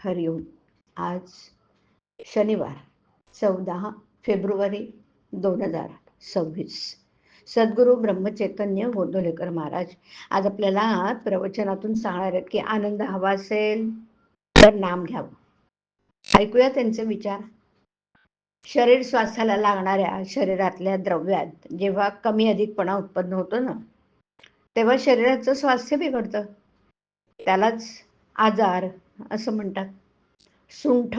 हरिओम. आज शनिवार 14 फेब्रुवारी 2026. सद्गुरू ब्रह्मचैतन्य गोंदवलेकर महाराज आज आपल्याला प्रवचनातून सांगणार आहेत की आनंद हवा असेल तर नाम घ्यावं. ऐकूया त्यांचे विचार. शरीर श्वासाला लागणाऱ्या शरीरातल्या द्रव्यात जेव्हा कमी अधिकपणा उत्पन्न होतो ना, तेव्हा शरीराचं स्वास्थ्य बिघडतं. त्यालाच आजार असं म्हणतात. सुंठ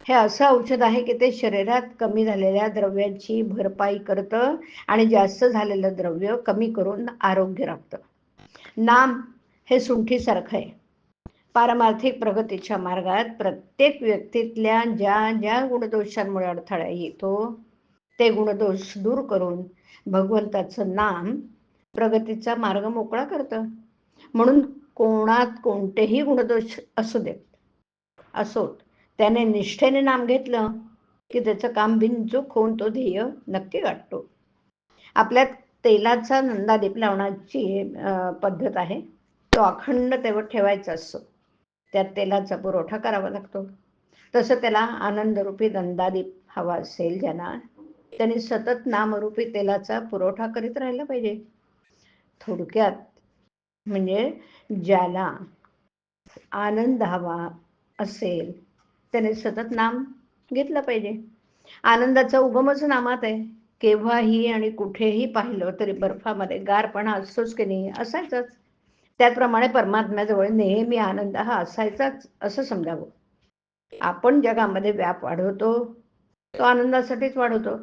हे असं औषध आहे की ते शरीरात कमी झालेल्या द्रव्यांची भरपाई करतं आणि जास्त झालेलं द्रव्य कमी करून आरोग्य राखतं. नाम हे सुंठीसारखं आहे. पारमार्थिक प्रगतीच्या मार्गात प्रत्येक व्यक्तीतल्या ज्या ज्या गुणदोषांमुळे अडथळा येतो ते गुणदोष दूर करून भगवंताचं नाम प्रगतीचा मार्ग मोकळा करतं. म्हणून कोणात कोणतेही गुणदोष असू देत असोत, त्याने निष्ठेने नाम घेतलं की त्याचं काम बिनचूक होऊन तो ध्येय नक्की गाठतो. आपल्यात तेलाचा नंदादीप लावण्याची पद्धत आहे. तो अखंड तेवढ ठेवायचा असतो. त्यात तेलाचा पुरवठा करावा लागतो. तसं त्याला आनंदरूपी नंदादीप हवा असेल ज्यांना, त्यांनी सतत नामरूपी तेलाचा पुरवठा करीत राहिला पाहिजे. थोडक्यात म्हणजे ज्याला आनंद हवा असेल त्याने सतत नाम घेतलं पाहिजे. आनंदाचा उगमच नामात आहे. केव्हाही आणि कुठेही पाहिलं तरी बर्फामध्ये गारपणा असतोच की नाही, असायचाच. त्याचप्रमाणे परमात्म्याजवळ नेहमी आनंद हा असायचाच असं समजावं. आपण जगामध्ये व्याप वाढवतो तो आनंदासाठीच वाढवतो,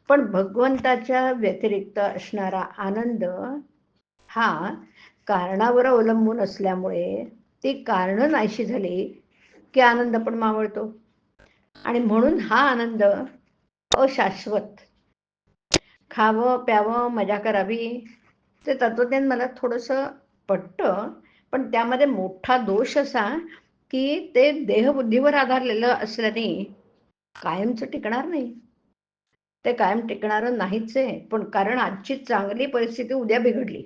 पण भगवंताच्या व्यतिरिक्त असणारा आनंद हा कारणावर अवलंबून असल्यामुळे ती कारणं नाहीशी झाली की आनंद पण मावळतो. आणि म्हणून हा आनंद अशाश्वत. खावं प्यावं मजा करावी ते तत्वज्ञान मला थोडंसं पटतं, पण त्यामध्ये मोठा दोष असा की ते देहबुद्धीवर आधारलेलं असल्याने कायमचं टिकणार नाही. ते कायम टिकणारं नाहीच आहे. पण कारण आजची चांगली परिस्थिती उद्या बिघडली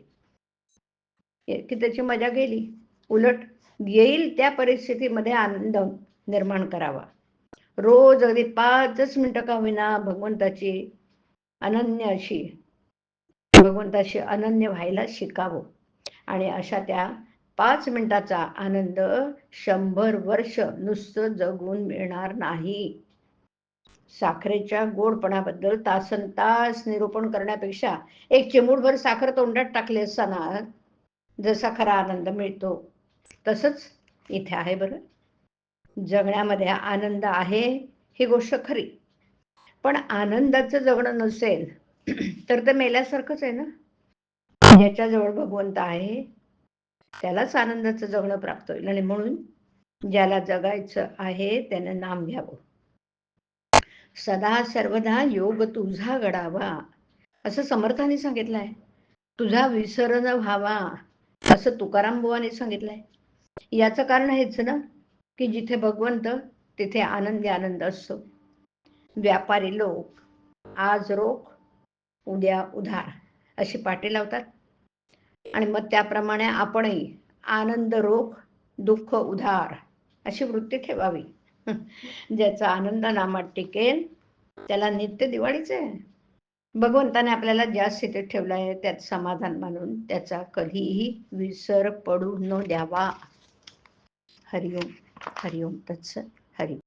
की त्याची मजा गेली. उलट येईल त्या परिस्थितीमध्ये आनंद निर्माण करावा. रोज अगदी 5 मिनिटं का होईना भगवंताची अनन्य व्हायला शिकावं. आणि अशा त्या 5 मिनिटाचा आनंद 100 वर्ष नुसतं जगून मिळणार नाही. साखरेच्या गोडपणाबद्दल तासनतास निरूपण करण्यापेक्षा एक चिमूटभर साखर तोंडात टाकली असताना जसा खरा आनंद मिळतो तसंच इथे आहे. बरं, जगण्यामध्ये आनंद आहे ही गोष्ट खरी, पण आनंदाचं जगणं नसेल तर ते मेल्यासारखंच आहे ना. ज्याच्याजवळ भगवंत आहे त्यालाच आनंदाचं जगणं प्राप्त होईल. आणि म्हणून ज्याला जगायचं आहे त्याने नाम घ्यावं. सदा सर्वदा योग तुझा घडावा असं समर्थांनी सांगितलंय. तुझा विसर न व्हावा असं तुकाराम बुवांनी सांगितलंय. याचं कारण हेच ना की जिथे भगवंत तिथे आनंदी आनंद असतो. व्यापारी लोक आज रोख उद्या उधार अशी पाटी लावतात आणि मग त्याप्रमाणे आपणही आनंद रोख दुःख उधार अशी वृत्ती ठेवावी. ज्याचा आनंद नामात टिकेल त्याला नित्य दिवाळीच आहे. भगवंताने आपल्याला ज्या स्थितीत ठेवलं आहे त्यात समाधान मानून त्याचा कधीही विसर पडू न द्यावा. हरिओम. हरिओम तत्सत. हरि